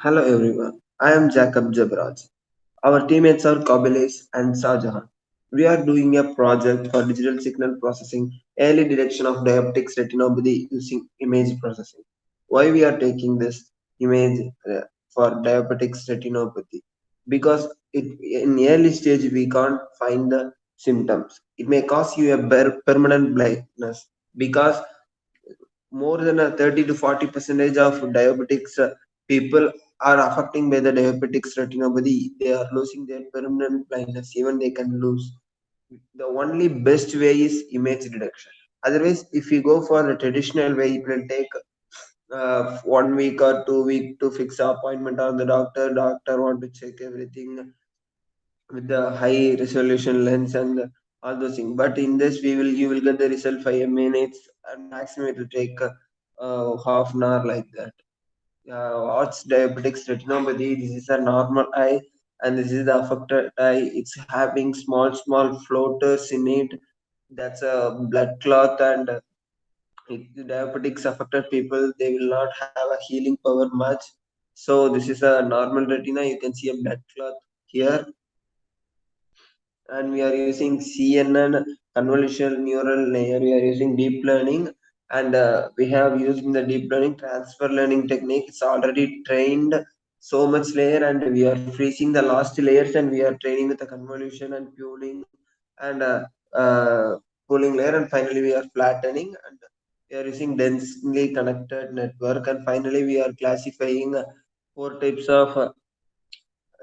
Hello everyone, I am Jacob Jabraj. Our teammates are Kabilis and Sajahan. We are doing a project for digital signal processing, early detection of diabetic retinopathy using image processing. Why we are taking this image for diabetic retinopathy? Because in early stage we can't find the symptoms. It may cause you a permanent blindness because more than a 30 to 40 percentage of diabetics people are affecting by the diabetics retinopathy. They are losing their permanent blindness, even they can lose. The only best way is image detection. Otherwise, if you go for the traditional way, it will take 1 week or 2 week to fix an appointment on the doctor want to check everything with the high resolution lens and all those things. But in this, we will you will get the result 5 minutes, and maximum it will take half an hour like that. What's diabetics retinopathy? This is a normal eye, and this is the affected eye. It's having small floaters in it. That's a blood clot, and the diabetics affected people, they will not have a healing power much. So this is a normal retina. You can see a blood clot here, and we are using CNN convolutional neural layer. We are using deep learning, and we have used in the deep learning transfer learning technique. It's already trained so much layer, and we are freezing the last layers, and we are training with the convolution and uh, pooling layer, and finally we are flattening, and we are using densely connected network, and finally we are classifying four types of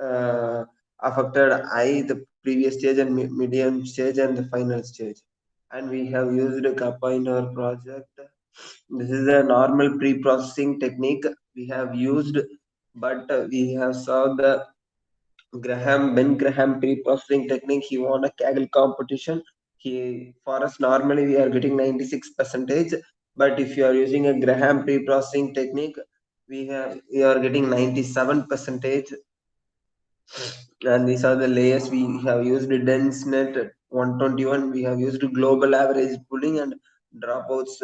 uh, affected eye, the previous stage and medium stage and the final stage. And we have used kappa in our project. This is a normal pre-processing technique we have used, but we have saw the Ben Graham pre-processing technique. He won a Kaggle competition. He For us normally we are getting 96 percentage, but if you are using a Graham pre-processing technique, we are getting 97 percentage. And these are the layers we have used. DenseNet 121, we have used global average pooling and dropouts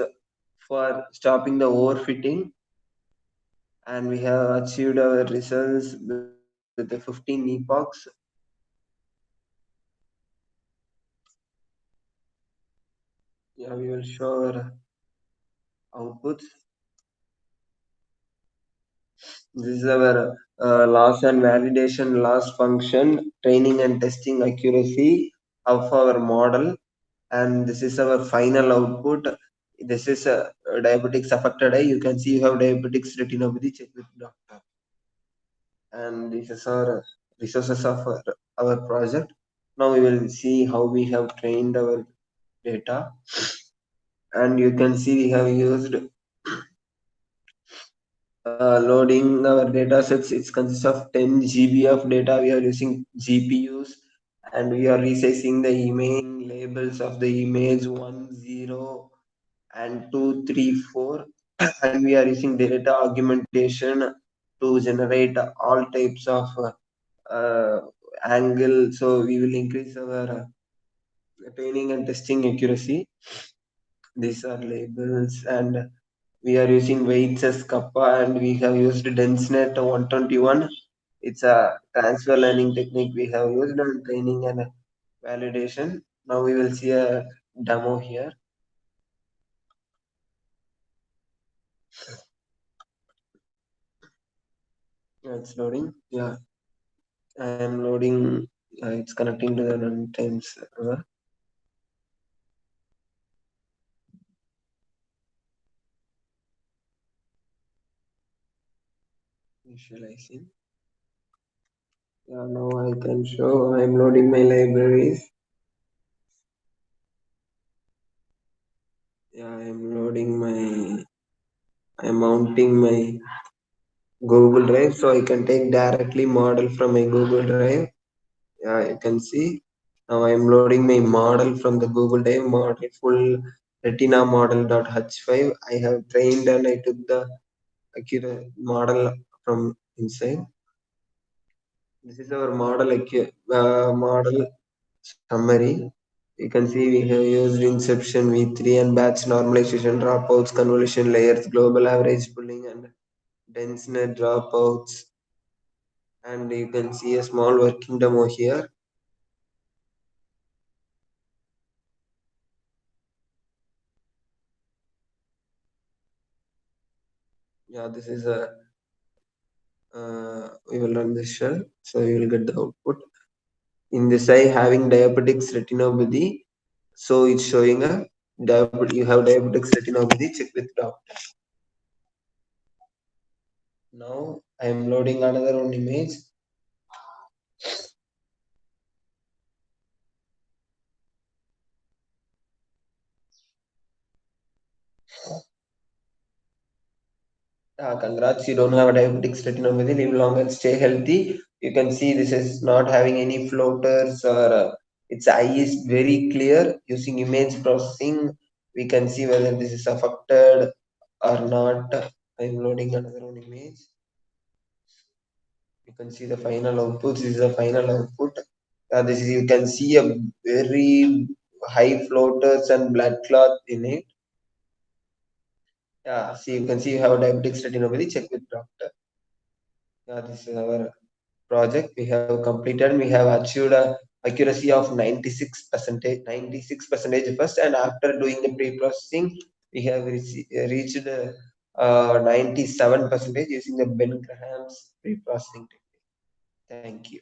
for stopping the overfitting, and we have achieved our results with the 15 epochs. Yeah, we will show our outputs. This is our loss and validation loss function, training and testing accuracy of our model, and this is our final output. This is a diabetics affected eye. You can see you have diabetics retinopathy. Check with doctor. And this is our resources of our project. Now we will see how we have trained our data, and you can see we have used loading our data sets. It consists of 10 GB of data. We are using GPUs, and we are resizing the image labels of the image 1, 0, and 2, 3, 4, and we are using data augmentation to generate all types of uh, angle. So we will increase our training and testing accuracy. These are labels, and we are using weights as kappa, and we have used DenseNet 121. It's a transfer learning technique we have used on training and validation. Now we will see a demo here. It's loading. Yeah, I am loading. It's connecting to the runtime server. Visualizing. Yeah, now I can show. I am loading my libraries. Yeah, I am loading my. I am mounting my Google Drive, so I can take directly model from my Google Drive. Yeah, you can see. Now I am loading my model from the Google Drive, model full retina model.h5. I have trained and I took the accurate model from inside. This is our model summary. You can see we have used inception V3 and batch normalization dropouts, convolution layers, global average pooling, and dense net dropouts. And you can see a small working demo here. Yeah, this is a we will run this shell, so you will get the output. In this eye having diabetics retinopathy, so it's showing a you have diabetics retinopathy, check with doctor. Now I am loading another one image. Congrats, you don't have a diabetic retinopathy. Live long and stay healthy. You can see this is not having any floaters or its eye is very clear. Using image processing, we can see whether this is affected or not. I'm loading another one image. You can see the final output. This is the final output. This is, you can see a very high floaters and blood clot in it. Yeah, see, you can see you have a diabetic retinopathy. Check with doctor. Yeah, this is our project we have completed. We have achieved a accuracy of 96 percentage first, and after doing the pre-processing we have reached 97 percentage using the Ben Graham's pre-processing technique. Thank you.